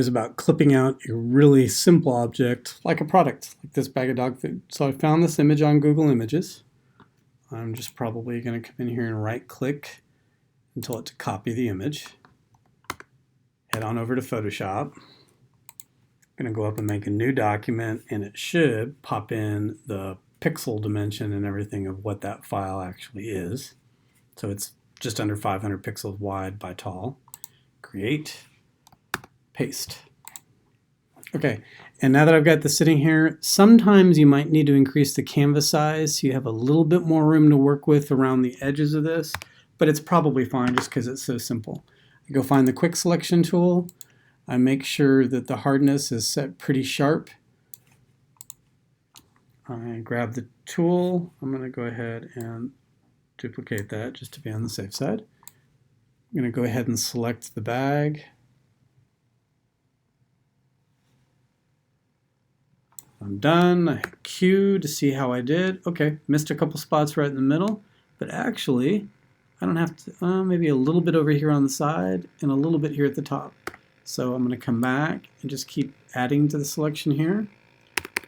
is about clipping out a really simple object like a product, like this bag of dog food. So I found this image on Google Images. I'm just probably going to come in here and right click and tell it to copy the image. Head on over to Photoshop. I'm going to go up and make a new document, and it should pop in the pixel dimension and everything of what that file actually is. So it's just under 500 pixels wide by tall. Create, paste. Okay, and now that I've got this sitting here, sometimes you might need to increase the canvas size so you have a little bit more room to work with around the edges of this, but it's probably fine just because it's so simple. I go find the quick selection tool. I make sure that the hardness is set pretty sharp. I grab the tool. I'm going to go ahead and duplicate that just to be on the safe side. I'm going to go ahead and select the bag. I'm done. I hit Q to see how I did. Okay, missed a couple spots right in the middle, but actually I don't have to, maybe a little bit over here on the side and a little bit here at the top. So I'm going to come back and just keep adding to the selection here.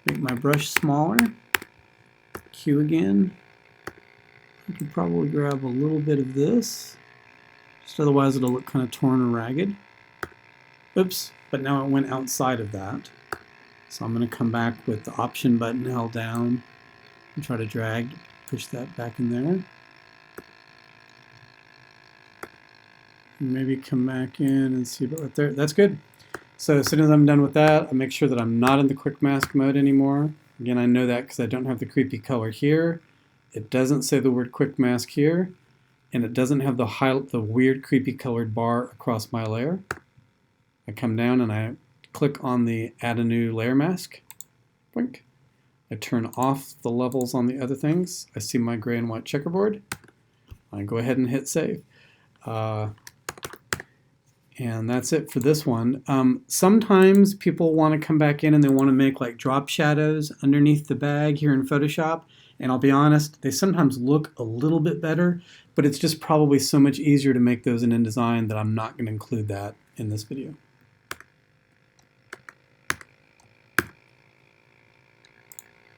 Make my brush smaller. Q again. I could probably grab a little bit of this. Just otherwise it'll look kind of torn and ragged. Oops, but now it went outside of that. So I'm going to come back with the Option button held down and try to drag, push that back in there. Maybe come back in and see about right there. That's good. So as soon as I'm done with that, I make sure that I'm not in the quick mask mode anymore. Again, I know that because I don't have the creepy color here. It doesn't say the word quick mask here, and it doesn't have the weird creepy colored bar across my layer. I come down and I click on the add a new layer mask. Blink. I turn off the levels on the other things. I see my gray and white checkerboard. I go ahead and hit save. And that's it for this one. Sometimes people want to come back in and they want to make like drop shadows underneath the bag here in Photoshop. And I'll be honest, they sometimes look a little bit better, but it's just probably so much easier to make those in InDesign that I'm not going to include that in this video.